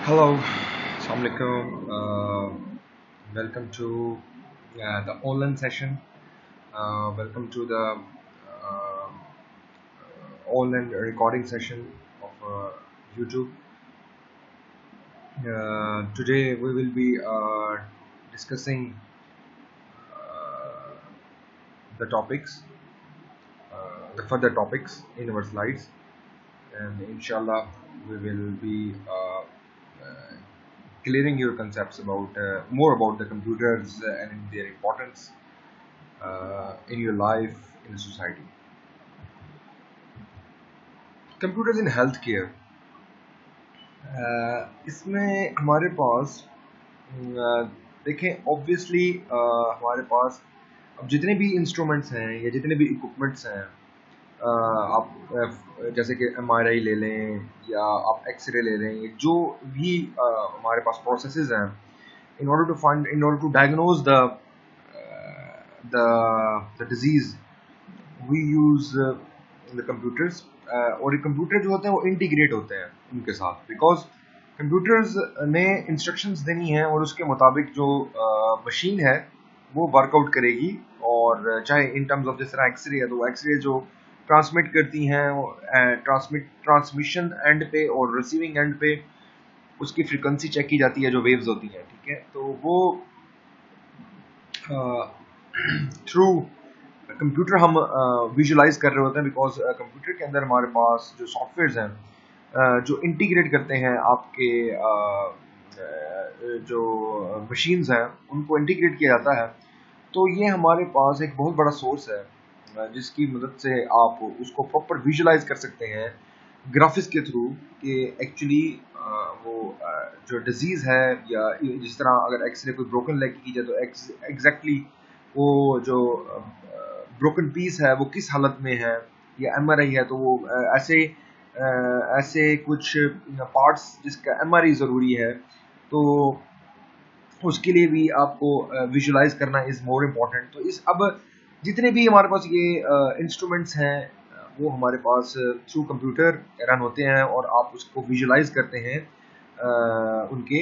Hello, Assalamualaikum. Welcome to the online session. Welcome to the uh, online recording session of YouTube. Today we will be discussing uh, the topics, the further topics in our slides, and inshallah we will be clearing your concepts about more about the computers and their importance in your life in society. Computers in health care, इसमें हमारे पास देखें obviously हमारे पास अब जितने भी instruments हैं या जितने भी इक्विपमेंट्स हैं, आप जैसे कि एमआरआई ले लें या आप एक्सरे ले लें, जो भी हमारे पास प्रोसेसेस हैं in order to diagnose the disease, we use the computers. और ये कंप्यूटर जो होते हैं वो इंटीग्रेट होते हैं उनके साथ, बिकॉज कंप्यूटर्स ने इंस्ट्रक्शंस देनी है और उसके मुताबिक जो मशीन है वो वर्कआउट करेगी। और चाहे इन टर्म्स ऑफ जिस तरह एक्सरे है, तो वो एक्सरे जो ट्रांसमिट करती हैं, ट्रांसमिशन एंड पे और रिसीविंग एंड पे उसकी फ्रीक्वेंसी चेक की जाती है, जो वेव्स होती हैं, ठीक है। तो वो थ्रू कंप्यूटर हम विजुलाइज कर रहे होते हैं, बिकॉज कंप्यूटर के अंदर हमारे पास जो सॉफ्टवेयर्स हैं जो इंटीग्रेट करते हैं आपके जो मशीन्स हैं उनको इंटीग्रेट किया जाता है। तो ये हमारे पास एक बहुत बड़ा सोर्स है जिसकी मदद से आप उसको प्रॉपर विजुलाइज कर सकते हैं ग्राफिक्स के थ्रू कि एक्चुअली वो जो डिजीज़ है, या जिस तरह अगर एक्सरे कोई ब्रोकन लेग की जाए तो एग्जैक्टली वो जो ब्रोकन पीस है वो किस हालत में है, या एमआरआई है तो वो ऐसे कुछ पार्ट्स जिसका एमआरआई ज़रूरी है, तो उसके लिए भी आपको विजुलाइज करना इज़ मोर इम्पॉर्टेंट। तो इस अब जितने भी हमारे पास ये इंस्ट्रूमेंट्स हैं वो हमारे पास थ्रू कंप्यूटर रन होते हैं और आप उसको विजुलाइज करते हैं उनके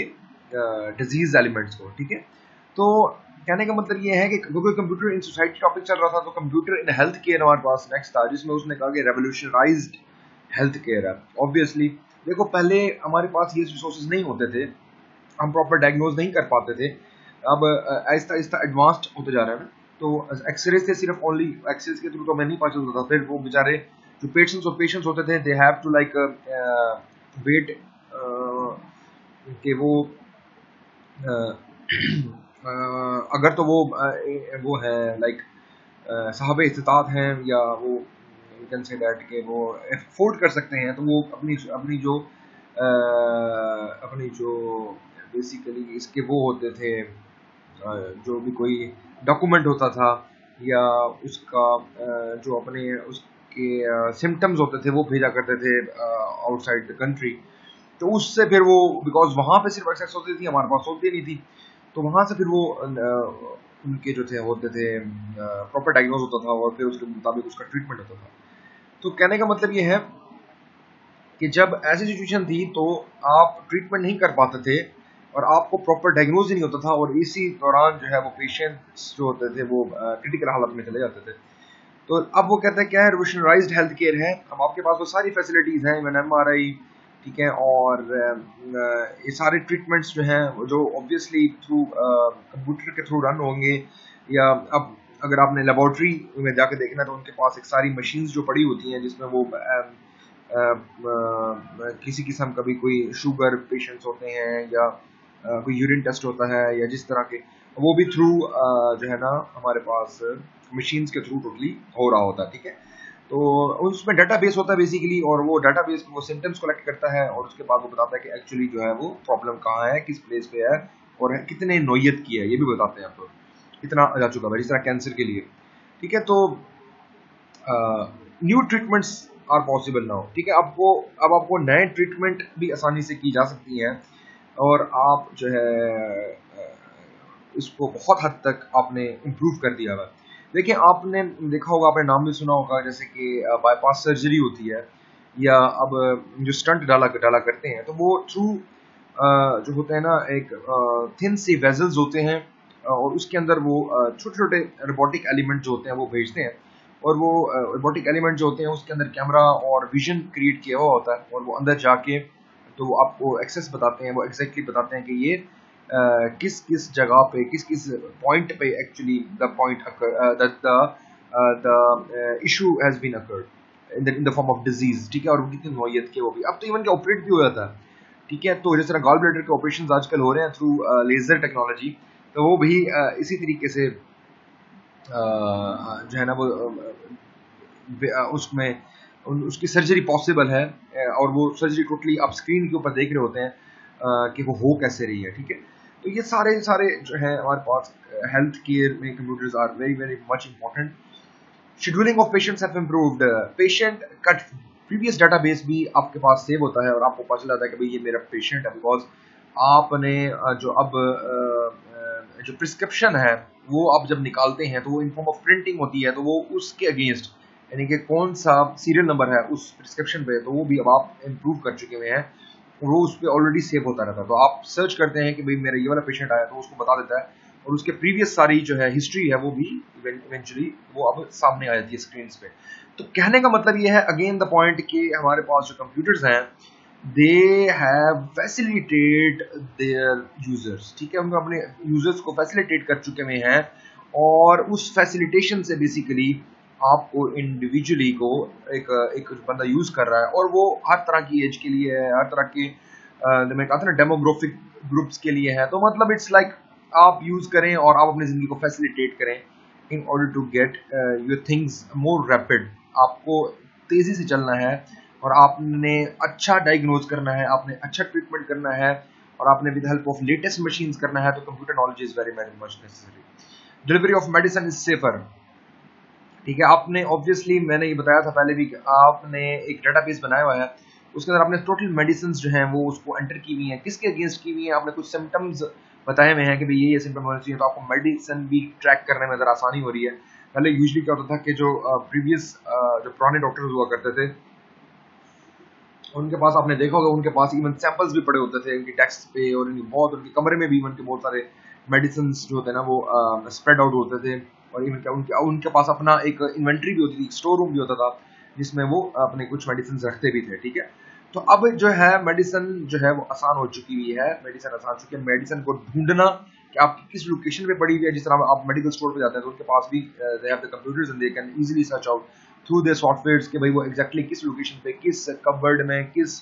डिजीज एलिमेंट्स को, ठीक है। तो कहने का मतलब ये है कि क्योंकि कंप्यूटर इन सोसाइटी टॉपिक चल रहा था, तो कंप्यूटर इन हेल्थ केयर हमारे पास नेक्स्ट था, जिसमें उसने कहा कि रेवोल्यूशनराइज्ड हेल्थ केयर है। ऑब्वियसली देखो, पहले हमारे पास ये रिसोर्सेज नहीं होते थे, हम प्रॉपर डायग्नोज नहीं कर पाते थे। अब आहिस्ता आहिस्ता एडवांस्ड होते जा रहे हैं। तो एक्सरे से सिर्फ ओनली एक्सरे के थ्रू तो हमें नहीं पता चलता था। फिर वो बेचारे जो पेशेंट्स होते थे, they have to like wait कि वो अगर तो वो है लाइक साहब इस्तात हैं, या वो यू कैन से दैट कि वो अफोर्ड कर सकते हैं, तो वो अपनी जो बेसिकली इसके वो होते थे, जो भी कोई डॉक्यूमेंट होता था या उसका जो अपने उसके सिम्टम्स होते थे वो भेजा करते थे आउटसाइड द कंट्री। तो उससे फिर वो, बिकॉज वहाँ पे सिर्फ एक्सेस होती थी, हमारे पास होती नहीं थी, तो वहाँ से फिर वो उनके जो थे होते थे प्रॉपर डायग्नोज होता था और फिर उसके मुताबिक उसका ट्रीटमेंट होता था। तो कहने का मतलब ये है कि जब ऐसी सिचुएशन थी तो आप ट्रीटमेंट नहीं कर पाते थे और आपको प्रॉपर डायग्नोज ही नहीं होता था, और इसी दौरान जो है वो पेशेंट्स जो होते थे वो क्रिटिकल हालत में चले जाते थे। तो अब वो कहते हैं क्या है, रेवोल्यूशनराइज्ड हेल्थ केयर है। अब आपके पास वो सारी फैसिलिटीज़ हैं, इवन एमआरआई, ठीक है, और ये सारे ट्रीटमेंट्स जो हैं जो ऑब्वियसली थ्रू कंप्यूटर के थ्रू रन होंगे, या अब अगर आपने लेबॉर्ट्री में जाके देखना तो उनके पास एक सारी मशीन्स जो पड़ी होती हैं जिसमें वो किसी किस्म का भी कोई शुगर पेशेंट्स होते हैं, या कोई यूरिन टेस्ट होता है, या जिस तरह के, वो भी थ्रू जो है ना हमारे पास मशीन्स के थ्रू टोटली हो रहा होता है, ठीक है। तो उसमें डाटाबेस होता है बेसिकली, और वो डाटाबेस वो सिम्टम्स कलेक्ट करता है और उसके बाद वो बताता है कि एक्चुअली जो है वो प्रॉब्लम कहाँ है, किस प्लेस पे है, और कितने नोयत की है, ये भी बताते हैं आपको, कितना जा चुका है, जिस तरह कैंसर के लिए, ठीक है। तो new treatments are possible now, ठीक है। अब आपको नए ट्रीटमेंट भी आसानी से की जा सकती हैं, और आप जो है इसको बहुत हद तक आपने इम्प्रूव कर दिया है। देखिए, आपने देखा होगा, आपने नाम भी सुना होगा, जैसे कि बाईपास सर्जरी होती है, या अब जो स्टंट डाला करते हैं, तो वो थ्रू जो होते हैं ना, एक थिन सी वेजल्स होते हैं, और उसके अंदर वो छोटे छोटे रोबोटिक एलिमेंट जो होते हैं वो भेजते हैं, और वो रोबोटिक एलिमेंट जो होते हैं उसके अंदर कैमरा और विजन क्रिएट किया हुआ होता है, और वो अंदर जाके तो वो आपको एक्सेस बताते हैं, वो एग्जैक्टली बताते हैं कि ये किस किस जगह पे, किस किस पॉइंट पे actually the point the issue has been occurred in the form of disease, ठीक है, और वो कितनी नौयत के वो भी अब तो इवन के ऑपरेट भी हो जाता है, ठीक है। तो जिस तरह गॉल ब्लैडर के ऑपरेशन आजकल हो रहे हैं थ्रू लेजर टेक्नोलॉजी, तो वो भी इसी तरीके से जो है ना वो उसमें उसकी सर्जरी पॉसिबल है, और वो सर्जरी टोटली आप स्क्रीन के ऊपर देख रहे होते हैं कि वो हो कैसे रही है, ठीक है। तो ये सारे सारे जो है हमारे पास हेल्थ केयर में computers are very very much important. Scheduling of patients have improved, patient का प्रीवियस डाटाबेस भी आपके पास सेव होता है, और आपको पता चल जाता है कि भाई ये मेरा पेशेंट है, बिकॉज आपने जो अब जो प्रिस्क्रिप्शन है वो आप जब निकालते हैं तो वो इन फॉर्म ऑफ प्रिंटिंग होती है, तो वो उसके अगेंस्ट यानी कि कौन सा सीरियल नंबर है उस प्रिस्क्रिप्शन पे, तो वो भी अब आप इम्प्रूव कर चुके हुए हैं, और वो उस पर ऑलरेडी सेव होता रहता है। तो आप सर्च करते हैं कि भाई मेरा ये वाला पेशेंट आया, तो उसको बता देता है, और उसके प्रीवियस सारी जो है हिस्ट्री है वो भी इवेंचुअली वो अब सामने आ जाती है स्क्रीन पे। तो कहने का मतलब ये है अगेन द पॉइंट कि हमारे पास जो कंप्यूटर्स हैं they have facilitate their users, ठीक है, उनको अपने यूजर्स को फैसिलिटेट कर चुके हुए हैं, और उस फैसिलिटेशन से बेसिकली आपको इंडिविजुअली को एक एक बंदा यूज कर रहा है, और वो हर तरह की एज के लिए है, हर तरह के मैं कहता ना डेमोग्राफिक ग्रुप्स के लिए है। तो मतलब इट्स लाइक आप यूज करें और आप अपनी जिंदगी को फैसिलिटेट करें in order to get your things more rapid. आपको तेजी से चलना है, और आपने अच्छा डायग्नोज करना है, आपने अच्छा ट्रीटमेंट करना है, और आपने with help of latest machines करना है, तो computer knowledge is very very much necessary. Delivery of medicine is safer, ठीक है। आपने ऑब्वियसली मैंने ये बताया था पहले भी कि आपने एक डेटाबेस बनाया हुआ है, उसके अंदर आपने टोटल मेडिसिन जो हैं वो उसको एंटर की हुई हैं, किसके अगेंस्ट की हुई हैं, आपने कुछ सिम्टम्स बताए हुए हैं कि भाई ये सिम्टम होने चाहिए, तो आपको मेडिसिन भी ट्रैक करने में ज़रा आसानी हो रही है। पहले यूजली क्या होता था कि जो प्रीवियस जो पुराने डॉक्टर्स हुआ करते थे उनके पास आपने देखा होगा उनके पास इवन सैंपल्स भी पड़े होते थे उनकी डेस्क पे, और उनके कमरे में भी उनके बहुत सारे मेडिसिन जो होते हैं ना वो स्प्रेड आउट होते थे, और इवन उनके पास अपना एक इन्वेंट्री भी होती थी, स्टोर रूम भी होता था जिसमें वो अपने कुछ मेडिसिन रखते भी थे, ठीक है। तो अब जो है मेडिसिन जो है वो आसान हो चुकी हुई है, मेडिसिन आसान हो चुकी है, मेडिसिन को ढूंढना कि आपकी किस लोकेशन पे पड़ी हुई है। जिस तरह आप मेडिकल स्टोर पे जाते हैं तो उनके पास भी they have the computers and they can easily search out through their softwares कि भाई वो एग्जैक्टली किस लोकेशन पे, किस कबर्ड में, किस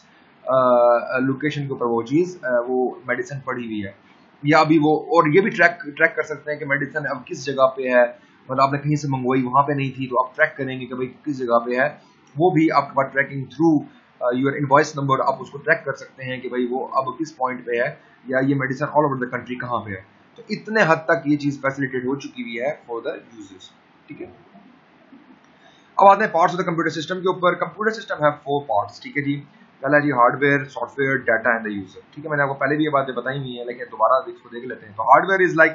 लोकेशन के ऊपर वो चीज़ वो मेडिसिन पड़ी हुई है, या अभी वो, और ये भी ट्रैक कर सकते हैं कि मेडिसिन अब किस जगह पे है, मतलब आपने कहीं से मंगवाई वहाँ पे नहीं थी, तो आप ट्रैक करेंगे कि भाई किस जगह पे है, वो भी आपके पास tracking through your invoice number आप उसको ट्रैक कर सकते हैं कि भाई वो अब किस पॉइंट पे है, या ये medicine all over the country कहाँ पे है। तो इतने हद तक ये चीज़ फैसिलिटेट हो चुकी हुई है फॉर द यूजर्स, ठीक है। अब आते हैं parts of the computer system के ऊपर। कंप्यूटर सिस्टम है 4 पार्ट्स, ठीक है जी। पहला जी hardware, software, data and the user, ठीक है। मैंने आपको पहले भी ये बातें बताई हुई है, लेकिन दोबारा इसको देख लेते हैं। तो हार्डवेयर इज लाइक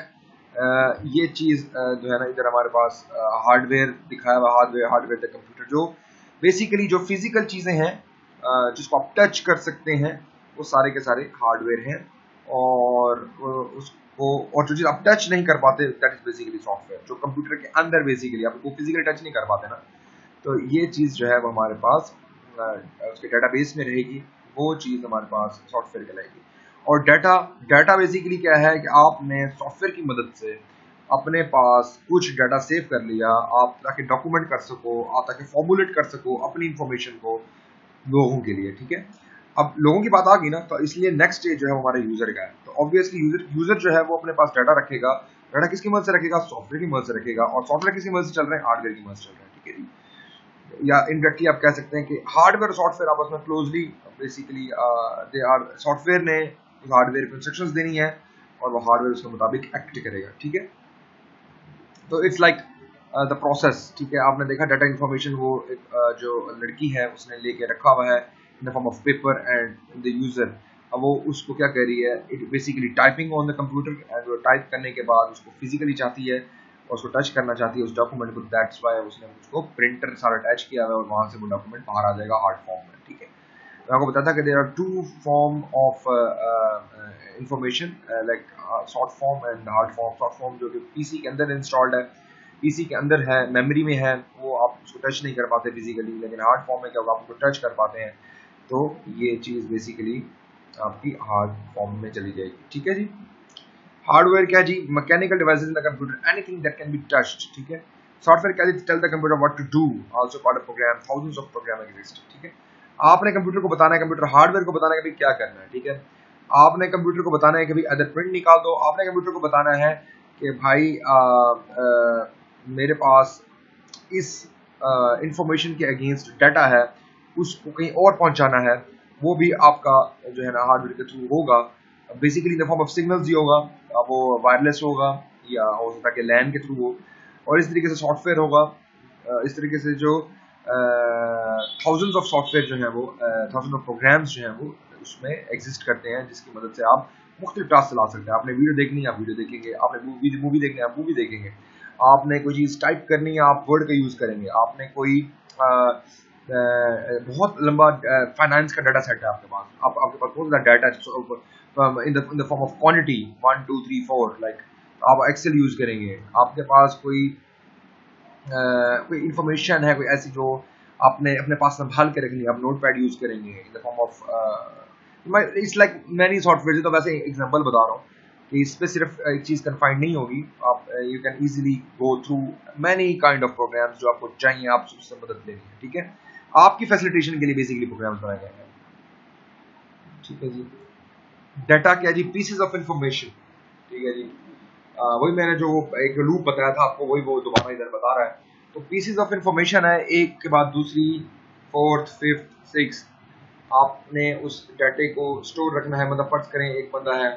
ये चीज़ जो है ना, इधर हमारे पास हार्डवेयर दिखाया हुआ, हार्डवेयर द कंप्यूटर, जो बेसिकली जो फिजिकल चीज़ें हैं जिसको आप टच कर सकते हैं, वो सारे के सारे हार्डवेयर हैं, और उसको, और जो चीज़ आप टच नहीं कर पाते दैट इज बेसिकली सॉफ्टवेयर, जो कंप्यूटर के अंदर बेसिकली आप वो फिजिकली टच नहीं कर पाते ना, तो ये चीज़ जो है वो हमारे पास उसके डेटाबेस में रहेगी, वो चीज़ हमारे पास सॉफ्टवेयर कहलाएगी। और डाटा बेसिकली क्या है कि आपने सॉफ्टवेयर की मदद से अपने पास कुछ डाटा सेव कर लिया, आप ताकि डॉक्यूमेंट कर सको, आप ताकि फॉर्मुलेट कर सको अपनी इंफॉर्मेशन को लोगों के लिए, ठीक है। अब लोगों की बात आ गई ना, तो इसलिए नेक्स्ट स्टेज जो है हमारे यूजर का है। तो ऑब्वियसली यूजर जो है वो अपने पास डाटा रखेगा, डाटा किसकी मदद से रखेगा, सॉफ्टवेयर की मदद से रखेगा, और सॉफ्टवेयर किसकी मदद से चल रहे हैं, हार्डवेयर की मदद से चल रहे हैं, ठीक है जी। या इनडायरेक्टली आप कह सकते हैं कि हार्डवेयर और सॉफ्टवेयर आपस में closely basically they are, software ने उस हार्डवेयर को इंस्ट्रक्शंस देनी है, और वो हार्डवेयर उसके मुताबिक एक्ट करेगा, ठीक है। तो इट्स लाइक द प्रोसेस, ठीक है। आपने देखा डाटा इन्फॉर्मेशन वो एक जो लड़की है उसने लेके रखा हुआ है इन the form of paper and the user, अब वो उसको क्या कर रही है, it basically typing on the computer, and वो टाइप करने के बाद उसको फिजिकली चाहती है और उसको टच करना चाहती है उस डॉक्यूमेंट को, दैट्स वाई उसने उसको प्रिंटर सारा अटैच किया हुआ है, और वहां से वो डॉक्यूमेंट बाहर आ जाएगा हार्ड फॉर्म में, ठीक है। मैं आपको बताया था कि there are 2 form of information like short form and hard form. Short form जो कि पीसी के अंदर इंस्टॉल्ड है, पीसी के अंदर है, मेमोरी में है, वो आप उसको टच नहीं कर पाते फिजिकली, लेकिन हार्ड फॉर्म में क्या होगा, आप उसको टच कर पाते हैं। तो ये चीज़ बेसिकली आपकी हार्ड फॉर्म में चली जाएगी। ठीक है जी। हार्डवेयर क्या जी, mechanical devices in the computer, anything that can be touched. ठीक है। सॉफ्टवेयर क्या जी, tell the computer what to do, also called a program, thousands of program exist. ठीक है। आपने कंप्यूटर को बताना है, कंप्यूटर हार्डवेयर को बताना है कि भाई क्या करना है। ठीक है। आपने कंप्यूटर को बताना है कि भाई अदर प्रिंट निकाल दो, आपने कंप्यूटर को बताना है कि भाई मेरे पास इस इंफॉर्मेशन के अगेंस्ट डाटा है, उसको कहीं और पहुंचाना है, वो भी आपका जो है ना हार्डवेयर के थ्रू होगा। Basically in the form of signals ही होगा, वो वायरलेस होगा या हो सकता है कि लैन के थ्रू हो, और इस तरीके से सॉफ्टवेयर होगा। इस तरीके से जो थाउजेंड्स ऑफ सॉफ्टवेयर जो है वो थाउजेंड ऑफ प्रोग्राम्स जो हैं वो उसमें एग्जिस्ट करते हैं, जिसकी मदद से आप मुख्तलिफ टास्क चला सकते हैं। आपने वीडियो देखनी है, आप वीडियो देखेंगे, आपने मूवी देखनी है, आप मूवी देखेंगे, आपने कोई चीज़ टाइप करनी है, आप वर्ड का यूज़ करेंगे, आपने कोई बहुत लंबा फाइनेंस का डाटा सेट है आपके पास, आपके पास बहुत ज़्यादा data in the form of quantity 1 2 3 4, like आप एक्सेल यूज़ करेंगे। आपके पास कोई इंफॉर्मेशन है, कोई ऐसी जो आपने अपने पास संभाल के रखनी है, आप नोट पैड यूज़ करेंगे इन the form of its like many software. तो वैसे एग्जांपल बता रहा हूँ कि इस पे सिर्फ एक चीज़ कन्फाइंड नहीं होगी, आप you can easily go through many kind of programs जो आपको चाहिए, आप उससे मदद लेनी है। ठीक है। आपकी फैसिलिटेशन के लिए बेसिकली प्रोग्राम्स बनाए गए हैं। ठीक है जी। डाटा क्या जी, पीसेस ऑफ इंफॉर्मेशन। ठीक है जी। वही मैंने जो एक लूप बताया था आपको, वही वो दोबारा इधर बता रहा है। तो पीसेस ऑफ इंफॉर्मेशन है, एक के बाद दूसरी, फोर्थ, फिफ्थ, सिक्स, आपने उस डाटे को स्टोर रखना है। मतलब फर्ज करें एक बंदा है,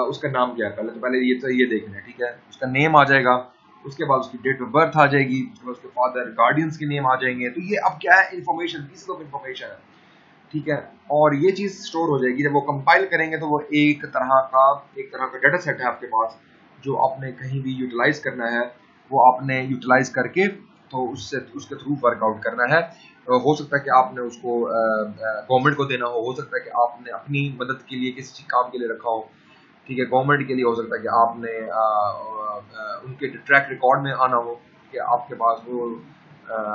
उसका नाम क्या है, पहले तो ये देखना है। ठीक है। उसका नेम आ जाएगा, उसके बाद उसकी डेट ऑफ बर्थ आ जाएगी, उसके बाद उसके फादर गार्डियंस के नेम आ जाएंगे। तो ये अब क्या है, इन्फॉर्मेशन, पीसेस ऑफ इंफॉर्मेशन है। ठीक है। और ये चीज़ स्टोर हो जाएगी, जब वो कंपाइल करेंगे तो वो एक तरह का डाटा सेट है आपके पास, जो आपने कहीं भी यूटिलाइज करना है, वो आपने यूटिलाइज करके तो उससे उसके थ्रू वर्कआउट करना है। हो सकता है कि आपने उसको गवर्नमेंट को देना हो सकता है कि आपने अपनी मदद के लिए किसी काम के लिए रखा हो। ठीक है। गवर्नमेंट के लिए हो सकता है कि आपने उनके ट्रैक रिकॉर्ड में आना हो कि आपके पास वो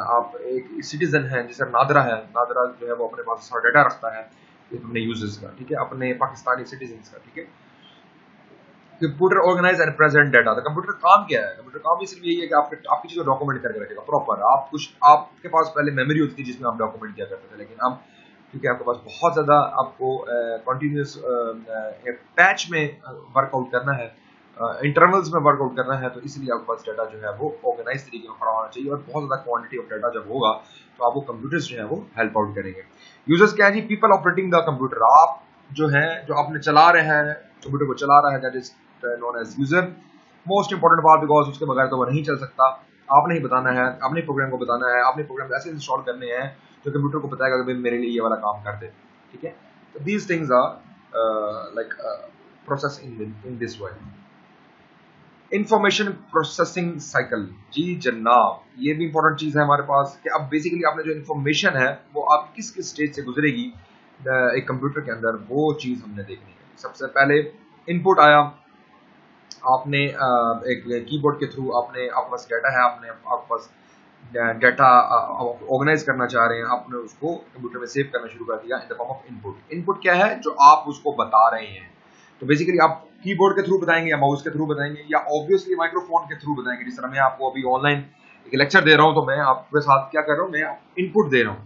आप एक सिटीजन है, जैसे नादरा है, नादरा जो है वो अपने पास सारा डाटा रखता है अपने यूजर्स का। ठीक है। अपने पाकिस्तानी सिटीजन का। ठीक है। Computer organise and present data. तो कंप्यूटर काम क्या है, कंप्यूटर काम भी सिर्फ यही है कि आपकी चीज़ों को डॉक्यूमेंट करके रखेगा प्रॉपर। आपके पास पहले मेमोरी होती थी जिसमें आप डॉक्यूमेंट किया करते थे, लेकिन अब क्योंकि आपके पास बहुत ज़्यादा आपको कंटिन्यूस पैच में वर्कआउट करना है, इंटरवल्स में वर्कआउट करना है, तो इसलिए आपके पास डाटा जो है वो ऑर्गेनाइज तरीके में खड़ा होना चाहिए। और बहुत ज़्यादा क्वांटिटी ऑफ डाटा जब होगा तो आपको कंप्यूटर्स जो है वो हेल्प आउट करेंगे। यूजर्स क्या है जी, पीपल ऑपरेटिंग द कंप्यूटर। आप जो है, जो आपने चला रहे हैं, कंप्यूटर को चला रहा है, that is known as user. Most important part, because उसके बगैर तो वो नहीं चल सकता। आपने ही बताना है, अपने प्रोग्राम को बताना है, अपने प्रोग्राम ऐसे इंस्टॉल करने हैं जो कंप्यूटर को बताएगा कि मेरे लिए ये वाला काम कर दे। ठीक है। तो these things are like process in this way. Information processing cycle जी जनाब, ये भी इंपॉर्टेंट चीज है हमारे पास कि अब बेसिकली आपने जो इंफॉर्मेशन है वो आप किस किस स्टेज से गुजरेगी एक कंप्यूटर के अंदर, वो चीज हमने देखनी है। सबसे पहले इनपुट आया, आपने एक कीबोर्ड के थ्रू आपके पास डाटा है, आपके पास डाटा ऑर्गेनाइज करना चाह रहे हैं, आपने उसको कंप्यूटर में सेव करना शुरू कर दिया इन the form of input. Input क्या है, जो आप उसको बता रहे हैं। तो बेसिकली आप कीबोर्ड के थ्रू बताएंगे या माउस के थ्रू बताएंगे या ऑब्वियसली माइक्रोफोन के थ्रू बताएंगे। जिस तरह मैं आपको अभी ऑनलाइन एक लेक्चर दे रहा हूं, तो मैं आपके साथ क्या कर रहा हूं, मैं इनपुट दे रहा हूं,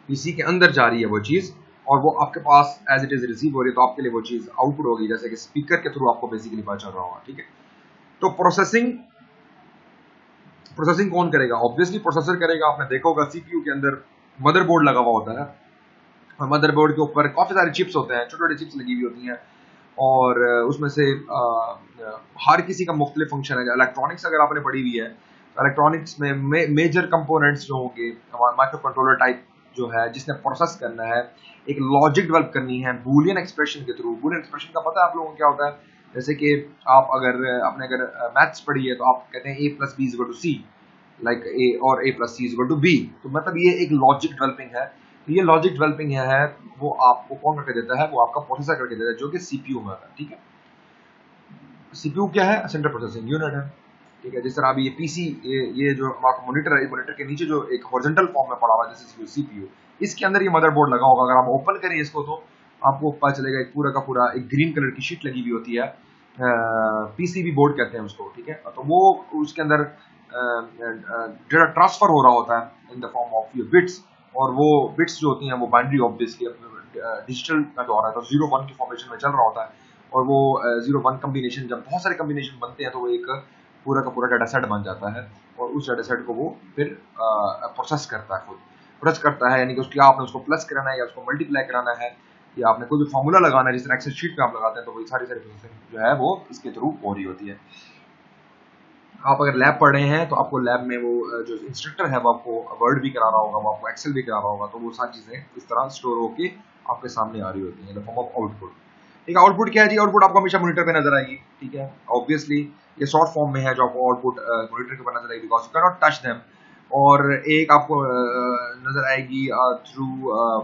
पीसी के अंदर जा रही है वो चीज और वो आपके पास एज इट इज रिसीव हो रही है, तो आपके लिए वो चीज आउटपुट होगी, जैसे कि स्पीकर के थ्रू आपको बेसिकली पता चल रहा होगा। ठीक है। तो प्रोसेसिंग कौन करेगा, ऑब्वियसली प्रोसेसर करेगा। आपने देखा होगा सीपीयू के अंदर मदरबोर्ड लगा हुआ होता है, और मदरबोर्ड के ऊपर काफी सारे चिप्स होते हैं, छोटे छोटे चिप्स लगी हुई होती हैं, और उसमें से हर किसी का मुख्तलिफ फंक्शन है। इलेक्ट्रॉनिक्स अगर आपने पढ़ी हुई है, तो इलेक्ट्रॉनिक्स में मेजर कंपोनेंट्स जो होंगे, माइक्रो कंट्रोलर टाइप जो है, जिसने प्रोसेस करना है, एक लॉजिक डेवलप करनी है बूलियन एक्सप्रेशन के थ्रू। बूलियन एक्सप्रेशन का पता है आप लोगों को क्या होता है, जैसे कि आप अगर मैथ्स पढ़ी है, तो आप कहते हैं a plus B is equal to C, like A और a plus C is equal to B. तो मतलब ये एक लॉजिक डेवलपिंग है तो ये लॉजिक डेवलपिंग है वो आपको कौन करके देता है, वो आपका प्रोसेसर करके देता है, जो कि सीपीयू में आता है। ठीक है, सीपीयू क्या है, सेंट्रल प्रोसेसिंग यूनिट है। ठीक है, जिस तरह अभी ये पीसी, ये जो आपका मॉनिटर है, मॉनिटर के नीचे जो एक हॉरिजॉन्टल फॉर्म में पड़ा हुआ है जैसे सीपीयू, इसके अंदर ये मदरबोर्ड लगा होगा। अगर आप ओपन करें इसको तो आपको पता चलेगा एक पूरा का पूरा एक ग्रीन कलर की शीट लगी हुई होती है, पीसीबी बोर्ड कहते हैं उसको। ठीक है, तो वो उसके अंदर डेटा ट्रांसफर हो रहा होता है इन द फॉर्म ऑफ बिट्स, और वो बिट्स जो होती हैं वो बाइनरी ऑब्वियसली डिजिटल का जो हो रहा है तो 0-1 की फॉर्मेशन में चल रहा होता है, और वो 0-1 कम्बिनेशन, जब बहुत सारे कम्बिनेशन बनते हैं तो वो एक पूरा का पूरा डाटा सेट बन जाता है, और उस डाटा सेट को वो फिर प्रोसेस करता है, खुद प्रोसेस करता है। यानी कि उसकी आपने उसको प्लस कराना है या उसको मल्टीप्लाई कराना है, या आपने कोई भी फॉर्मूला लगाना है, जिस तरह एक्सेल शीट पे आप लगाते हैं, तो वही सारी प्रोसेसिंग जो है वो इसके थ्रू हो रही होती है। आप अगर लैब पढ़ रहे हैं तो आपको लैब में वो जो इंस्ट्रक्टर है वो आपको वर्ड भी करा रहा होगा, वो आपको एक्सेल भी करा रहा होगा, तो वो सारी चीजें इस तरह स्टोर होके आपके सामने आ रही होती हैं इन द फॉर्म ऑफ आउटपुट। ठीक है, आउटपुट क्या है जी, आउटपुट आपको हमेशा मॉनिटर पे नजर आएगी। ठीक है, ऑब्वियसली ये शॉर्ट फॉर्म में है जो आपको आउटपुट मॉनिटर के ऊपर नजर आएगी, because you can not touch them. और एक आपको नजर आएगी थ्रू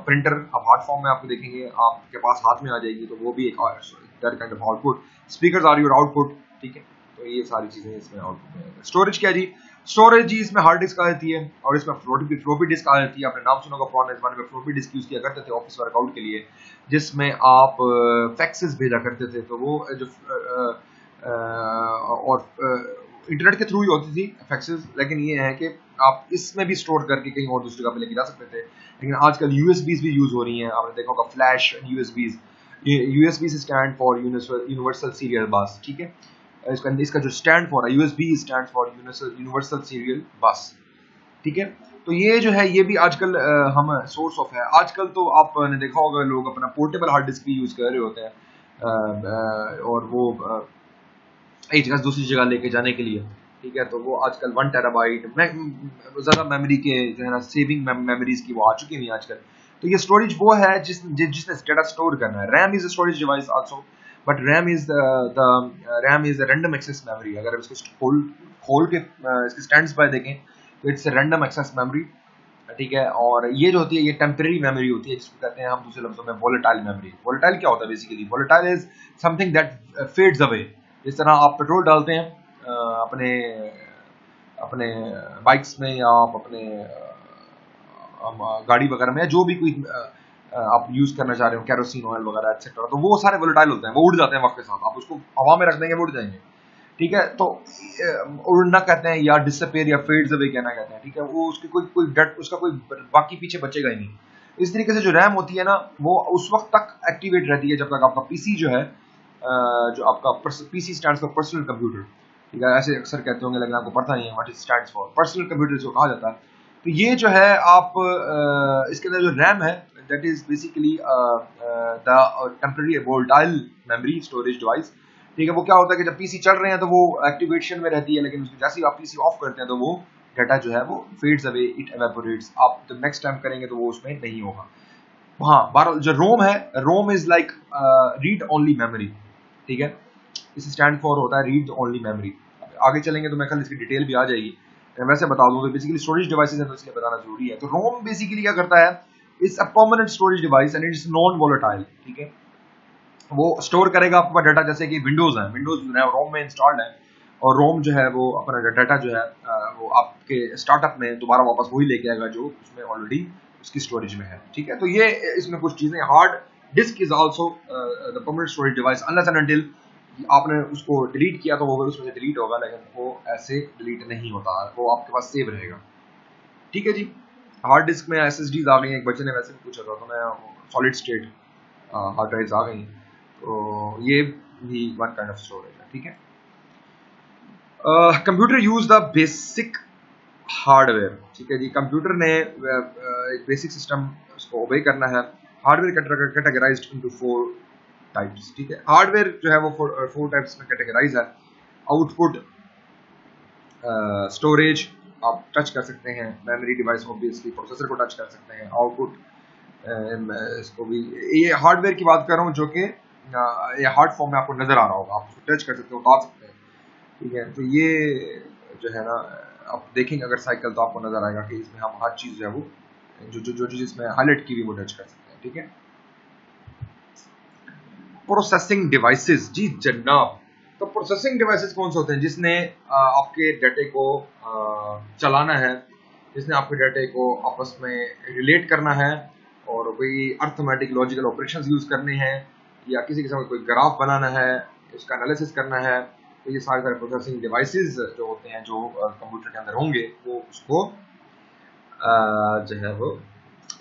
प्रिंटर, आप हार्ड फॉर्म में आपको देखेंगे, आपके पास हाथ में आ जाएगी, तो वो भी एक that kind of output. Speakers are your output. ठीक है, तो ये सारी चीजें इसमें आउटपुट में। स्टोरेज क्या है जी, स्टोरेज जी इसमें हार्ड डिस्क आ जाती है, और इसमें फ्लोपी डिस्क आ जाती है। आपने नाम सुना होगा, पुराने जमाने में फ्लोपी डिस्क यूज किया करते थे ऑफिस वर्कआउट के लिए, जिसमें आप फैक्सेस भेजा करते थे, तो वो जो और इंटरनेट के थ्रू ही होती थी फैक्सेस, लेकिन ये है कि आप इसमें भी स्टोर करके कहीं और दूसरी जगह पे लेके जा सकते थे। लेकिन आजकल यूएसबीज भी यूज हो रही हैं, आपने देखा होगा flash USBs. USB stand for universal serial बस। ठीक है, इसका जो स्टैंड फॉर है, USB stand for universal serial बस। ठीक है, तो ये जो है ये भी आजकल हम सोर्स ऑफ है। आजकल तो आपने देखा होगा लोग अपना पोर्टेबल हार्ड डिस्क भी यूज कर रहे होते हैं, और वो एक जगह से दूसरी जगह लेके जाने के लिए। ठीक है, तो वो आजकल 1 टेराबाइट ज्यादा मेमोरी के जो है ना, सेविंग मेमोरीज की वो आ चुकी हुई आजकल। तो ये स्टोरेज वो है जिसने डाटा स्टोर करना है। RAM is a storage device also, but RAM is the random access memory. अगर इसको खोल के इसके स्टैंड्स पर देखें तो इट्स रैंडम एक्सेस मेमोरी। ठीक है, और ये जो होती है ये टेम्परेरी मेमोरी होती है, जिसको कहते हैं हम दूसरे लफ्जों में वोलेटाइल मेमोरी। वोलेटाइल क्या होता है basically, volatile is something that fades away. जिस तरह आप पेट्रोल डालते हैं अपने अपने बाइक्स में, या आप अपने गाड़ी वगैरह में, जो भी कोई आप यूज करना चाह रहे हो, कैरोसिन ऑयल वगैरह एक्सेट्रा, तो वो सारे वोलेटाइल होते हैं, वो उड़ जाते हैं वक्त के साथ। आप उसको हवा में रख देंगे वो उड़ जाएंगे। ठीक है, तो उड़ना कहते हैं, या डिसअपीयर या फेड्स अवे कहना कहते हैं। ठीक है, वो उसकी कोई डेट, उसका कोई बाकी पीछे बचेगा ही नहीं। इस तरीके से जो रैम होती है ना, वो उस वक्त तक एक्टिवेट रहती है जब तक आपका पीसी जो है, जो आपका PC stands for personal computer. ठीक है, ऐसे अक्सर कहते होंगे लेकिन आपको पता नहीं है what is stands for. Personal computer जो कहा जाता है, तो ये जो है आप इसके अंदर जो रैम है that is basically the temporary volatile memory storage device. ठीक है, वो क्या होता है कि जब पीसी चल रहे हैं तो वो एक्टिवेशन में रहती है, लेकिन उसकी जैसे ही आप पीसी ऑफ करते हैं तो वो डाटा जो है वो फेड्स अवे, इट एवेपोरेट्स। आप जब नेक्स्ट टाइम करेंगे तो वो उसमें नहीं होगा। हाँ, जो रोम है, ROM is like read only memory. ठीक है, इस स्टैंड फॉर होता है रीड ओनली मेमोरी। आगे चलेंगे तो मैं कल इसकी डिटेल भी आ जाएगी, वैसे बता दूं तो बेसिकली स्टोरेज डिवाइसेस है तो इसलिए बताना जरूरी है। तो रोम बेसिकली क्या करता है, it's a permanent storage device and it's non volatile. ठीक है, वो स्टोर करेगा आपका डाटा, जैसे कि विंडोज है, विंडोज रोम में इंस्टॉल्ड है, और रोम जो है वो अपना डाटा जो है वो आपके स्टार्टअप में दोबारा वापस वही लेके आएगा जो उसमें ऑलरेडी उसकी स्टोरेज में है। ठीक है, तो ये इसमें कुछ चीजें। Hard disk is also the permanent storage device unless and until आपने उसको डिलीट किया तो वो उसमें से डिलीट होगा, लेकिन वो ऐसे डिलीट नहीं होता, वो आपके पास सेव रहेगा। ठीक है जी, हार्ड डिस्क में एसएसडीज आ गई हैं, एक बच्चे ने वैसे भी पूछा था, तो मैं सॉलिड स्टेट हार्ड ड्राइव्स आ गई, तो ये भी वन काइंड ऑफ स्टोरेज है। ठीक है, computer use the basic hardware. ठीक है जी, कंप्यूटर ने एक बेसिक सिस्टम उसको ओबे करना है। Hardware categorised into 4 types. ठीक है, हार्डवेयर जो है वो 4 टाइप्स में कैटेगराइज है। आउटपुट, स्टोरेज आप टच कर सकते हैं, मेमोरी डिवाइस ऑब्वियसली, प्रोसेसर को टच कर सकते हैं, आउटपुट इसको भी। ये हार्डवेयर की बात कर रहा हूँ जो कि ये हार्ड फॉर्म में आपको नजर आ रहा होगा, आप उसको टच कर सकते हो, उतार सकते हैं। ठीक है, तो ये जो है ना, आप देखेंगे अगर साइकिल तो आपको नजर आएगा कि इसमें हम हर चीज जो है वो जो चीज इसमें हाईलाइट की हुई वो टच कर सकते हैं, ठीक है। प्रोसेसिंग डिवाइसेस, जी जनाब। तो प्रोसेसिंग डिवाइसेस कौन से होते हैं? जिसने आपके डाटे को चलाना है, जिसने आपके डाटे को आपस में रिलेट करना है और कोई अर्थमेटिक लॉजिकल ऑपरेशंस यूज करने हैं या किसी किस्म का कोई ग्राफ बनाना है, उसका एनालिसिस करना है, तो ये सारे सारे प्रोसेसिंग डिवाइसेस जो होते हैं जो कंप्यूटर के अंदर होंगे वो उसको जो है वो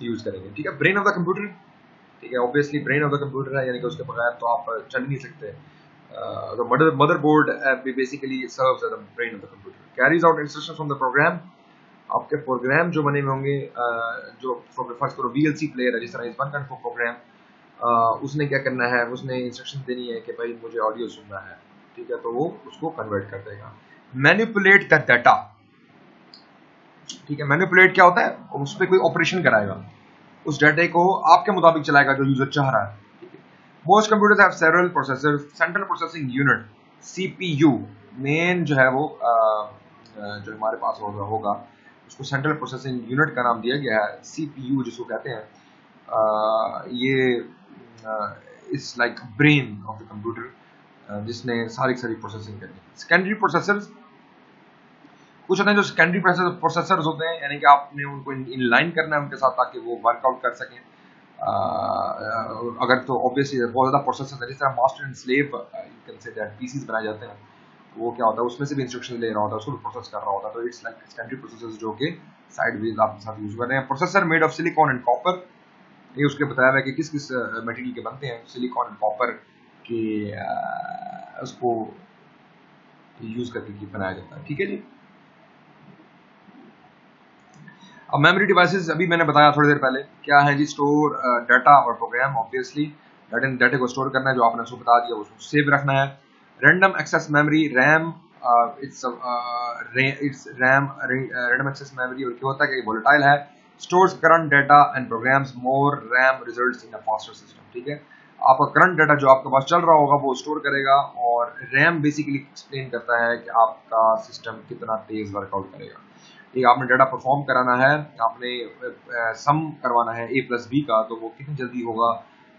यूज करेंगे, ठीक है। ब्रेन ऑफ द कंप्यूटर, ठीक है, obviously brain of the computer है, यानी कि उसके बगैर तो आप चल नहीं सकते। तो motherboard basically serves as the brain of the computer, carries out instructions from the program. आपके प्रोग्राम जो बने हुए होंगे, जो फर्स्ट करो वीएलसी प्लेयर है, जिस तरह इस 1.4 प्रोग्राम, उसने क्या करना है, उसने इंस्ट्रक्शन देनी है कि भाई मुझे ऑडियो सुनना है, ठीक है, तो वो उसको कन्वर्ट कर देगा। मैनिपुलेट द डाटा, ठीक है। मैनिपुलेट क्या होता है? उस पर कोई ऑपरेशन कराएगा, उस डाटे को आपके मुताबिक चलाएगा जो यूजर चाह रहा है, ठीक है। Most computers have several processors, central processing unit CPU, main जो है वो जो हमारे पास होगा उसको सेंट्रल प्रोसेसिंग यूनिट का नाम दिया गया है, सीपीयू जिसको कहते हैं। ये it's like brain of the computer, जिसने सारी प्रोसेसिंग करनी है। सेकेंडरी प्रोसेसर्स कुछ होते हैं जो सेकेंडरी प्रोसेसर्स होते हैं, यानी कि आपने उनको इनलाइन करना है उनके साथ ताकि वो वर्कआउट कर सकें। अगर तो ऑब्वियसली बहुत ज़्यादा प्रोसेसर्स है, जिस तरह master and slave you can say that PCs बनाए जाते हैं, वो क्या होता है उसमें से भी इंस्ट्रक्शन ले रहा होता है, उसको भी प्रोसेस कर रहा होता है, तो इट्स लाइक सेकेंडरी प्रोसेसर्स जो कि साइडवेज आपके साथ यूज कर रहे हैं। Processor made of silicon and copper, ये उसके बताया हुआ है कि किस किस मटेरियल के बनते हैं, सिलिकॉन एंड कॉपर के उसको यूज करके बनाया जाता है, ठीक है जी। अब मेमोरी डिवाइसेस अभी मैंने बताया थोड़ी देर पहले क्या है जी, स्टोर डाटा और प्रोग्राम, ऑब्वियसली डाटा को स्टोर करना है जो आपने उसको बता दिया, उसको सेव रखना है। Random access memory, RAM, it's RAM random access memory, और क्या होता है कि वोलेटाइल है, stores current data and programs, more RAM results in a faster system, ठीक है। आपका करंट डाटा जो आपके पास चल रहा होगा वो स्टोर करेगा, और रैम बेसिकली एक्सप्लेन करता है कि आपका सिस्टम कितना तेज वर्कआउट करेगा। एक आपने डाटा परफॉर्म कराना है, आपने सम करवाना है a प्लस बी का, तो वो कितनी जल्दी होगा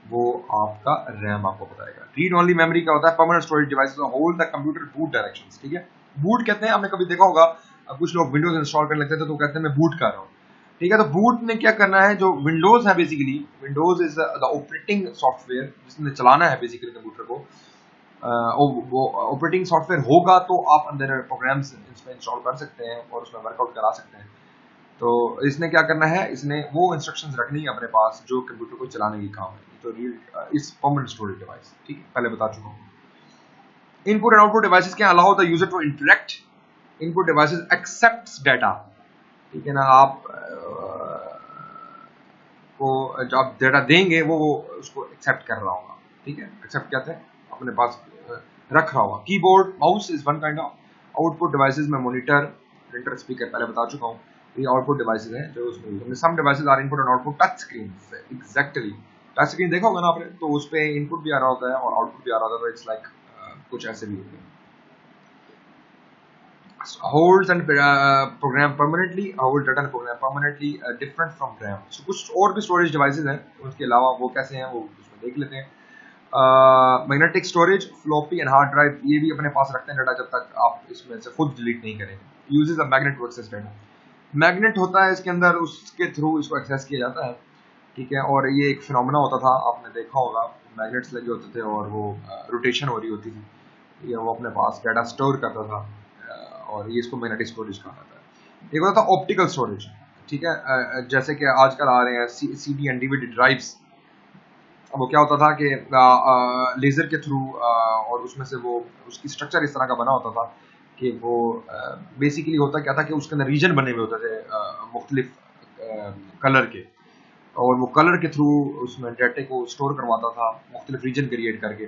वो आपका रैम आपको बताएगा। रीड ओनली मेमोरी का होता है permanent storage device, hold the computer boot directions, ठीक है। बूट कहते हैं, आपने कभी देखा होगा कुछ लोग विंडोज इंस्टॉल करने लगते थे तो कहते हैं मैं बूट कर रहा हूँ, ठीक है। तो बूट में क्या करना है, जो विंडोज है basically, Windows is the operating software जिसने चलाना है बेसिकली कंप्यूटर को, वो ऑपरेटिंग सॉफ्टवेयर होगा तो आप अंदर प्रोग्राम्स इसमें इंस्टॉल कर सकते हैं और उसमें वर्कआउट करा सकते हैं। तो इसने क्या करना है, इसने वो इंस्ट्रक्शंस रखनी है अपने पास जो कंप्यूटर को चलाने की काम है। तो इस परमानेंट स्टोरेज डिवाइस, ठीक है, पहले बता चुका हूँ। Input and output devices can allow the user to interact, input devices accepts data, ठीक है ना। आप को जो आप डाटा देंगे वो उसको एक्सेप्ट कर रहा होगा, ठीक है। एक्सेप्ट क्या है, अपने पास रख रहा होगा। Keyboard, mouse is one kind of output devices में मॉनिटर, प्रिंटर, स्पीकर, पहले बता चुका हूँ, ये आउटपुट डिवाइसेस हैं जो उसमें यूज होंगे। Some devices are input and output touch screen, exactly touch screen देखा होगा ना आपने, तो उस पे इनपुट भी आ रहा होता है और आउटपुट भी आ रहा होता है, तो इट्स लाइक कुछ ऐसे भी होते हैं। holds and program permanently, hold data and program permanently, different from RAM। So कुछ और भी स्टोरेज डिवाइसेस हैं, उसके अलावा वो कैसे हैं वो उसमें देख लेते हैं। Magnetic storage, floppy and hard drive, ये भी अपने पास रखते हैं डाटा जब तक आप इसमें से खुद डिलीट नहीं करेंगे। Uses a magnet to access data, magnet होता है इसके अंदर, उसके थ्रू इसको एक्सेस किया जाता है, ठीक है। और ये एक फिनोमेना होता था, आपने देखा होगा, मैग्नेट्स लगे होते थे और वो रोटेशन हो रही होती थी, ये वो अपने पास डाटा स्टोर करता था, और ये इसको मैग्नेटिक स्टोरेज कहा जाता है। एक होता था ऑप्टिकल स्टोरेज, ठीक है, जैसे कि आजकल आ रहे हैं सीडी एंड डीवीडी ड्राइव्स। वो क्या होता था कि लेजर के थ्रू और उसमें से वो उसकी स्ट्रक्चर इस तरह का बना होता था कि वो बेसिकली होता क्या था कि उसके अंदर रीजन बने हुए होते थे मुख्तलिफ कलर के, और वो कलर के थ्रू उसमें डाटे को स्टोर करवाता था मुख्तलिफ रीजन क्रिएट करके।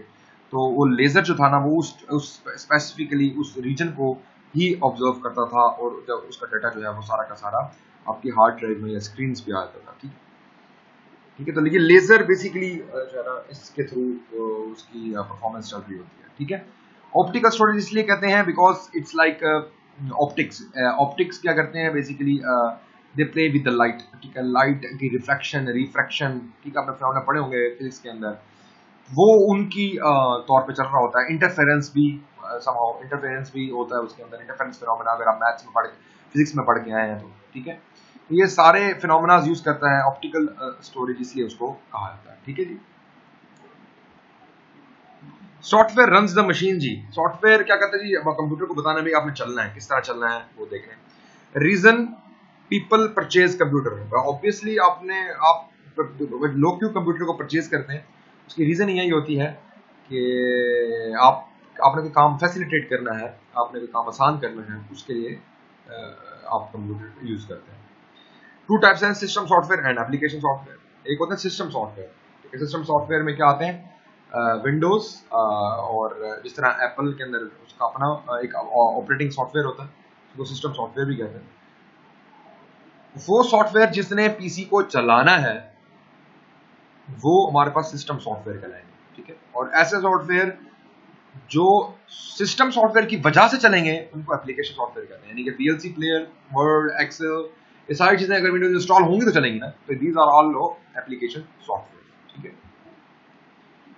तो वो लेजर जो था ना वो उस स्पेसिफिकली उस रीजन को ही ऑब्जर्व करता था, और जब उसका डाटा जो है वो सारा का सारा आपकी हार्ड ड्राइव में या स्क्रीन पे आ जाता था, ठीक है। तो देखिए लेजर बेसिकली जो है ना इसके थ्रू उसकी परफॉर्मेंस चल रही होती है, ठीक है। ऑप्टिकल स्टोरेज इसलिए कहते हैं because it's like optics. Optics क्या करते हैं basically, they play with the light, ठीक है, लाइट की रिफ्रैक्शन रिफ्रैक्शन, ठीक है, आपने फिनोमेना पढ़े होंगे फिजिक्स के अंदर, वो उनकी तौर पे चल रहा होता है। इंटरफेरेंस भी समहाउ इंटरफेरेंस भी होता है उसके अंदर, इंटरफेरेंस फिनोमेना, अगर आप मैथ्स में पढ़ फिजिक्स में पढ़ के आए हैं तो, ठीक है। ये सारे फिनोमेना यूज करता है ऑप्टिकल स्टोरेज, इसलिए उसको कहा जाता है, ठीक है जी। सॉफ्टवेयर रन्स द मशीन जी, सॉफ्टवेयर क्या करता है जी, अब कंप्यूटर को बताना भी आपने चलना है, किस तरह चलना है वो देख रहे हैं। Reason people purchase computer, obviously आप लोग क्यों कंप्यूटर को परचेज करते हैं, उसकी रीजन यही होती है कि आपने कोई काम फैसिलिटेट करना है, आपने कोई काम आसान करना है, उसके लिए आप कंप्यूटर यूज करते हैं। टू टाइप्स हैं, system software and application software. एक होता है सिस्टम सॉफ्टवेयर, ठीक है, सिस्टम सॉफ्टवेयर में क्या आते हैं, विंडोज और जिस तरह एप्पल के अंदर उसका अपना एक ऑपरेटिंग सॉफ्टवेयर होता है, उसको सिस्टम सॉफ्टवेयर भी कहते हैं। वो सॉफ्टवेयर जिसने पीसी को चलाना है वो हमारे पास सिस्टम सॉफ्टवेयर कहलाएंगे, ठीक है। और ऐसे सॉफ्टवेयर जो सिस्टम सॉफ्टवेयर की वजह से चलेंगे उनको एप्लीकेशन सॉफ्टवेयर कहते हैं, यानी कि पीएलसी प्लेयर, वर्ड, एक्सेल, ये सारी चीजें अगर विंडोज इंस्टॉल होंगी तो चलेंगी ना, तो these are all application software, ठीक है।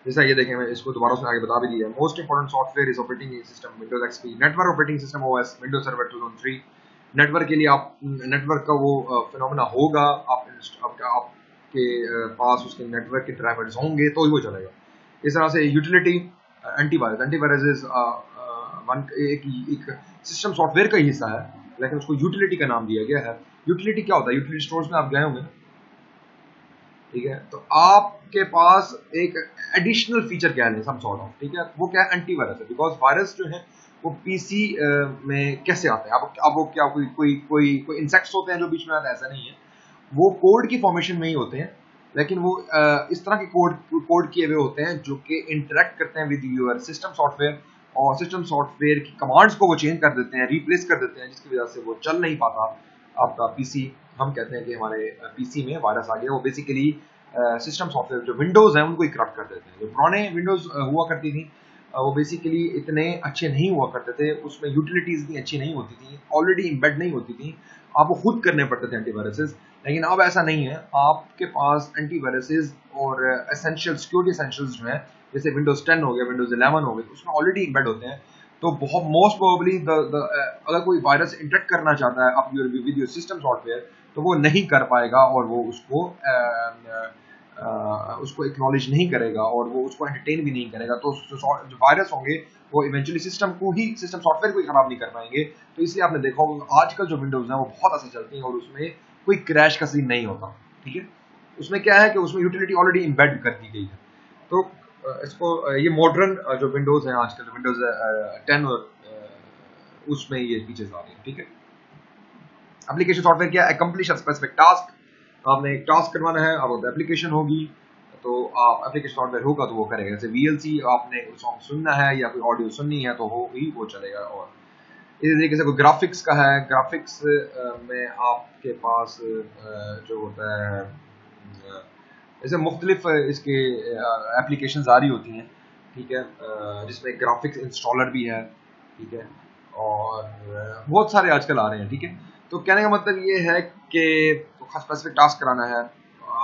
जैसा ये देखें, मैं इसको दोबारा से आगे बता भी दिया। Most important software is operating system Windows XP, network operating system OS, Windows server 2003। Network के लिए आप नेटवर्क का वो फिनोमेना होगा, आपके पास उसके नेटवर्क के ड्राइवर्स होंगे तो ही वो चलेगा। इस तरह से यूटिलिटी, एंटीवायरस, एंटीवायरस इज एक सिस्टम सॉफ्टवेयर का ही हिस्सा है, लेकिन उसको यूटिलिटी का नाम दिया गया है। यूटिलिटी क्या होता है, यूटिलिटी स्टोर्स में आप गए होंगे, ठीक है, तो आपके पास एक एडिशनल फीचर क्या है सम सॉर्ट ऑफ, ठीक है, वो क्या है, एंटीवायरस है। बिकॉज वायरस जो है वो पीसी में कैसे आते हैं, अब वो क्या कोई कोई कोई कोई इंसेक्ट्स होते हैं जो बीच में आते हैं, ऐसा नहीं है, वो कोड की फॉर्मेशन में ही होते हैं, लेकिन वो इस तरह के कोड किए हुए होते हैं जो कि इंटरेक्ट करते हैं विद यूर सिस्टम सॉफ्टवेयर, और सिस्टम सॉफ्टवेयर की कमांड्स को वो चेंज कर देते हैं, रिप्लेस कर देते हैं, जिसकी वजह से वो चल नहीं पाता आपका पीसी। हम कहते हैं कि हमारे पीसी में वायरस आ गया। वो बेसिकली सिस्टम सॉफ्टवेयर जो विंडोज है उनको ही करप्ट कर देते हैं। जो पुराने विंडोज हुआ करती थी वो बेसिकली इतने अच्छे नहीं हुआ करते थे, उसमें यूटिलिटीज भी अच्छी नहीं होती थी, ऑलरेडी इम्बेड नहीं होती थी, आपको खुद करने पड़ते थे एंटीवायरसेस। लेकिन अब ऐसा नहीं है, आपके पास एंटीवायरसेस और एसेंशियल सिक्योरिटी एसेंशियल्स जो है, जैसे विंडोज 10 हो गया, विंडोज 11 हो गया, उसमें ऑलरेडी इम्बेड होते हैं। तो बहुत मोस्ट प्रोबेबली अगर कोई वायरस इंटरेक्ट करना चाहता है आप विद योर सिस्टम सॉफ्टवेयर तो वो नहीं कर पाएगा, और वो उसको एक्नॉलेज नहीं करेगा, और वो उसको एंटरटेन भी नहीं करेगा। तो जो वायरस होंगे वो इवेंचुअली सिस्टम सॉफ्टवेयर को ही खराब नहीं कर पाएंगे। तो इसलिए आपने देखा होगा आजकल जो विंडोज है वो बहुत अच्छा चलती है और उसमें कोई क्रैश का सीन नहीं होता, ठीक है। उसमें क्या है कि उसमें यूटिलिटी ऑलरेडी इम्बेड कर दी गई है। तो इसको ये मॉडर्न जो विंडोज है आजकल, विंडोज 10 और उसमें ये फीचर्स आ रही है, ठीक है। एप्लीकेशन सॉफ्टवेयर क्या, अकम्प्लिश स्पेसिफिक टास्क, आपने एक टास्क करवाना है, अब एप्लीकेशन होगी तो आप एप्लीकेशन सॉफ्टवेयर होगा तो वो करेगा। जैसे वीएलसी, आपने सॉन्ग सुनना है या कोई ऑडियो सुननी है तो ही वो चलेगा। और इसी तरीके से कोई ग्राफिक्स का है, ग्राफिक्स में आपके पास जो होता है जैसे मुख्तलिफ इसके एप्लीकेशन आ रही होती हैं, ठीक है, जिसमें ग्राफिक्स इंस्टॉलर भी है, ठीक है, और बहुत सारे आजकल आ रहे हैं, ठीक है। तो कहने का मतलब ये है कि खास स्पेसिफिक टास्क कराना है।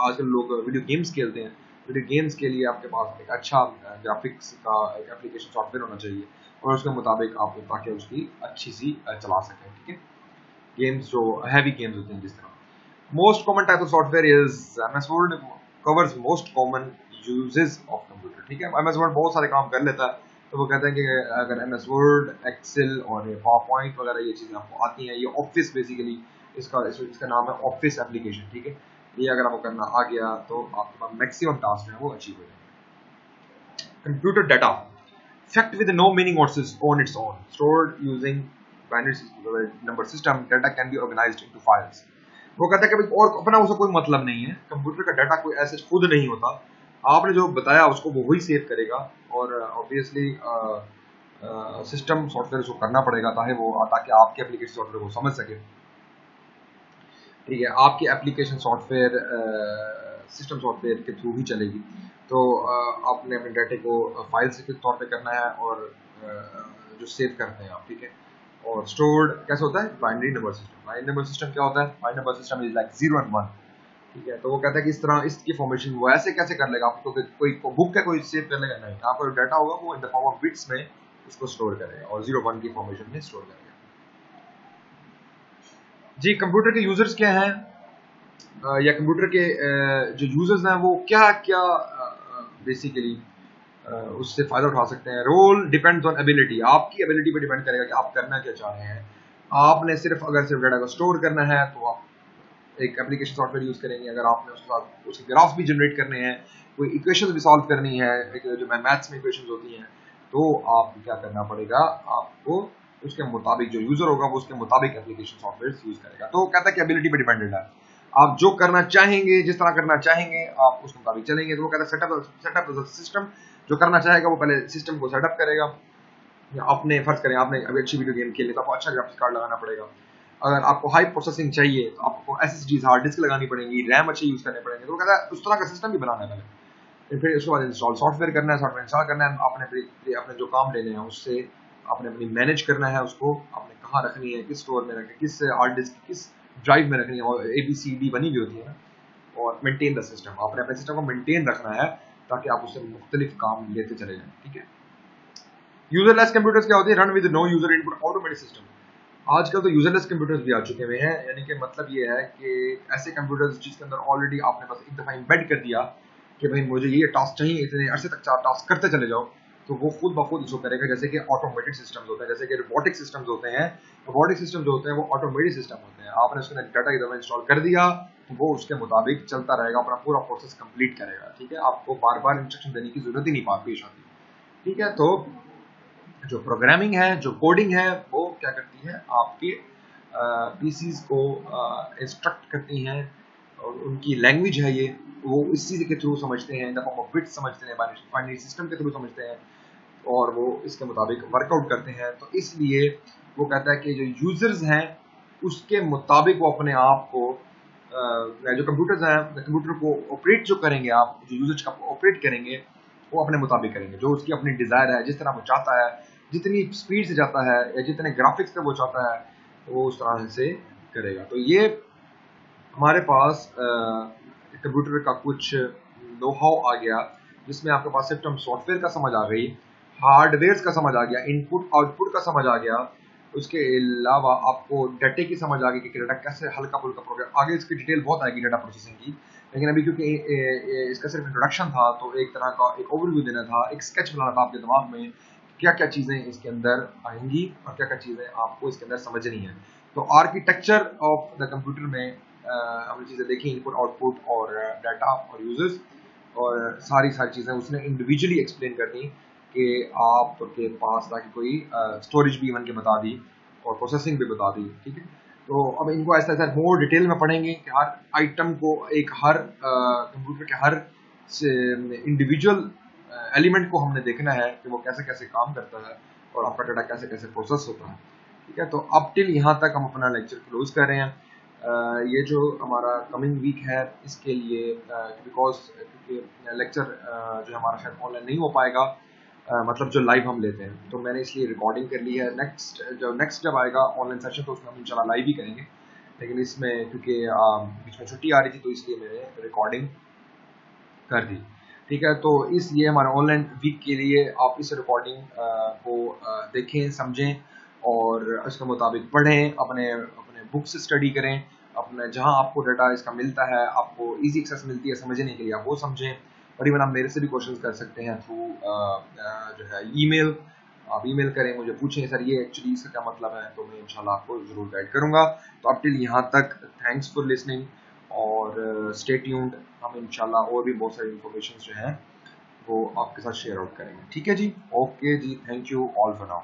आजकल लोग वीडियो गेम्स खेलते हैं, वीडियो गेम्स के लिए आपके पास एक अच्छा ग्राफिक्स का एक एप्लीकेशन सॉफ्टवेयर होना चाहिए, और उसके मुताबिक आप ताकि उसकी अच्छी सी चला सकें, ठीक है, गेम्स जो हैवी गेम्स होते हैं जिस तरह। Most common type of software is MS word, covers most common uses of computer, ठीक है। एमएस वर्ड बहुत सारे काम कर लेता है, तो वो कहते हैं कि अगर एमएस वर्ड, एक्सेल और पावर पॉइंट वगैरह ये चीज़ें आपको आती हैं, ये ऑफिस बेसिकली इसका नाम है ऑफिस एप्लीकेशन, ठीक है। ये अगर आपको करना आ गया तो आपके पास मैक्सिमम टास्क है वो अचीव हो जाएंगे। Computer data fact with no meaning on its own, stored using binary number system, data can be organized into files। वो कहता है कि भाई और अपना उसका कोई मतलब नहीं है, कंप्यूटर का डाटा कोई ऐसे खुद नहीं होता, आपने जो बताया उसको वो ही सेव करेगा, और ऑब्वियसली सिस्टम सॉफ्टवेयर उसको करना पड़ेगा ताकि आपके एप्लीकेशन सॉफ्टवेयर को समझ सके, ठीक है। आपकी एप्लीकेशन सॉफ्टवेयर सिस्टम सॉफ्टवेयर के थ्रू ही चलेगी। तो आपने अपने डाटे को फाइल्स के तौर पे करना है, और जो सेव करते हैं आप, ठीक है, और स्टोर्ड कैसे होता है binary number system. Binary number system क्या होता है? Binary number system is like 0 and 1, ठीक है। तो वो कहता है कि इस तरह इसकी फॉर्मेशन वो ऐसे कैसे कर लेगा, आपको कोई बुक है कोई सेव कर लेगा? नहीं, आपका जो डाटा होगा वो इन द फॉर्म ऑफ बिट्स में उसको स्टोर करेगा और 0 1 की फॉर्मेशन में स्टोर करेगा। जी कंप्यूटर के यूजर्स क्या हैं, या कंप्यूटर के जो यूजर्स हैं वो क्या क्या बेसिकली उससे फायदा उठा सकते हैं। रोल डिपेंड्स ऑन एबिलिटी, आपकी एबिलिटी पे डिपेंड करेगा कि आप करना क्या चाह रहे हैं। आपने सिर्फ अगर सिर्फ डाटा को स्टोर करना है तो आप एक एप्लीकेशन सॉफ्टवेयर यूज करेंगे। अगर आपने उसके साथ उसके ग्राफ्स भी जनरेट करने हैं, कोई इक्वेशंस भी सॉल्व करनी है, जो मैथ्स में इक्वेशंस होती हैं, तो आपको क्या करना पड़ेगा, आपको उसके मुताबिक जो यूजर होगा वो उसके मुताबिक एप्लीकेशन सॉफ्टवेयर यूज करेगा। तो कहता है कि एबिलिटी पे डिपेंडेंट है, आप जो करना चाहेंगे, जिस तरह करना चाहेंगे आप उस मुताबिक चलेंगे। तो वो कहता है सेटअप सिस्टम, जो करना चाहेगा वो पहले सिस्टम को सेटअप करेगा। या अपने फर्ज करें आपने अभी अच्छी वीडियो गेम खेली तो आपको अच्छा ग्राफिक्स कार्ड लगाना पड़ेगा। अगर आपको हाई प्रोसेसिंग चाहिए तो आपको एसएसडीज हार्ड डिस्क लगानी पड़ेगी, रैम अच्छे यूज करने पड़ेंगे। तो वो कहता है उस तरह का सिस्टम भी बनाना है पहले, फिर उसके बाद इंस्टॉल सॉफ्टवेयर करना है, सॉफ्टवेयर इंस्टॉल करना है, आपने अपने जो काम लेने हैं उससे आपने अपनी मैनेज करना है, उसको आपने कहाँ रखनी है, किस स्टोर में रखनी है, किस हार्ड डिस्क किस ड्राइव में रखनी है, और ABCD बनी हुई होती है ना। और मेंटेन द सिस्टम, आपने अपने सिस्टम को मेंटेन रखना है ताकि आप उससे मुख्तलिफ काम लेते चले जाएं, ठीक है। यूजरलेस कंप्यूटर्स क्या होते हैं? Run with no user input automatic system. आजकल तो यूजरलेस कंप्यूटर्स भी आ चुके हुए हैं, यानी कि मतलब ये है कि ऐसे कंप्यूटर्स जिसके अंदर ऑलरेडी आपने बस एक दफा इम्बेड कर दिया कि भाई मुझे ये टास्क चाहिए, इतने अरसे तक टास्क करते चले जाओ, तो वो खुद ब खुद इसको करेगा। जैसे कि ऑटोमेटेड सिस्टम्स होते हैं, जैसे कि रोबोटिक सिस्टम्स होते हैं। रोबोटिक सिस्टम जो होते हैं वो ऑटोमेटेड सिस्टम होते हैं, आपने उसके अंदर डाटा की दफा इंस्टॉल कर दिया तो वो उसके मुताबिक चलता रहेगा, अपना पूरा प्रोसेस कंप्लीट करेगा, ठीक है। आपको बार बार इंस्ट्रक्शन देने की जरूरत ही नहीं पेश आती, ठीक है। तो जो प्रोग्रामिंग है, जो कोडिंग है, वो क्या करती है, आपके पीसीज को इंस्ट्रक्ट करती हैं, और उनकी लैंग्वेज है ये, वो इस चीज़ के थ्रू समझते हैं, इन द फॉर्म ऑफ बिट्स समझते हैं, बाइनरी सिस्टम के थ्रू समझते हैं, और वो इसके मुताबिक वर्कआउट करते हैं। तो इसलिए वो कहता है कि जो यूजर्स हैं उसके मुताबिक वो अपने आप को जो कंप्यूटर्स हैं, कंप्यूटर को ऑपरेट जो करेंगे, आप जो यूजर्स का ऑपरेट करेंगे वो अपने मुताबिक करेंगे, जो उसकी अपनी डिजायर है, जिस तरह वो चाहता है, जितनी स्पीड से चाहता है या जितने ग्राफिक्स पे वो चाहता है वो उस तरह से करेगा। तो ये हमारे पास कंप्यूटर का कुछ नो हाउ आ गया, जिसमें आपके पास सिस्टम सॉफ्टवेयर का समझ आ गई, हार्डवेयर का समझ आ गया, इनपुट आउटपुट का समझ आ गया, उसके अलावा आपको डाटे की समझ आ गई कि डाटा कैसे हल्का फुल्का प्रोग्राम, आगे इसकी डिटेल बहुत आएगी डाटा प्रोसेसिंग की, लेकिन अभी क्योंकि इसका सिर्फ इंट्रोडक्शन था तो एक तरह का एक ओवरव्यू देना था, एक स्केच बनाना था आपके दिमाग में क्या क्या चीज़ें इसके अंदर आएंगी और क्या क्या चीज़ें आपको इसके अंदर समझनी है। तो आर्किटेक्चर ऑफ द कंप्यूटर में हमने चीज़ें देखी, इनपुट आउटपुट और डाटा और यूजर्स, और सारी चीज़ें उसने इंडिविजुअली एक्सप्लेन कर दी कि आपके पास ताकि कोई स्टोरेज भी इवन के बता दी और प्रोसेसिंग भी बता दी, ठीक है। तो अब इनको ऐसा ऐसा मोर डिटेल में पढ़ेंगे कि हर आइटम को, एक हर कंप्यूटर के हर इंडिविजुअल एलिमेंट को हमने देखना है कि वो कैसे कैसे काम करता है और आपका डाटा कैसे कैसे प्रोसेस होता है, ठीक है। तो अब टिल यहाँ तक हम अपना लेक्चर क्लोज कर रहे हैं। ये जो हमारा कमिंग वीक है इसके लिए बिकॉज क्योंकि लेक्चर जो हमारा शायद ऑनलाइन नहीं हो पाएगा, मतलब जो लाइव हम लेते हैं, तो मैंने इसलिए रिकॉर्डिंग कर ली है। नेक्स्ट जब आएगा ऑनलाइन सेशन तो उसमें हम इंशाल्लाह लाइव ही करेंगे, लेकिन इसमें क्योंकि बीच में छुट्टी आ रही थी तो इसलिए मैंने रिकॉर्डिंग कर दी, ठीक है। तो इसलिए हमारे ऑनलाइन वीक के लिए आप इस रिकॉर्डिंग को देखें, समझें और उसके मुताबिक पढ़ें, अपने अपने बुक से स्टडी करें, अपने जहां आपको डाटा इसका मिलता है, आपको इजी एक्सेस मिलती है समझने के लिए, आप वो समझें। और इवन आप मेरे से भी क्वेश्चंस कर सकते हैं थ्रू जो है ईमेल, आप ईमेल करें, मुझे पूछें सर ये एक्चुअली इसका क्या मतलब है, तो मैं इंशाल्लाह आपको ज़रूर गाइड करूँगा। तो अब टिल यहाँ तक थैंक्स फॉर लिसनिंग और स्टे ट्यून्ड, हम इंशाल्लाह और भी बहुत सारी इन्फॉर्मेशन जो हैं वो आपके साथ शेयर आउट करेंगे, ठीक है जी। ओके जी, thank you all for now.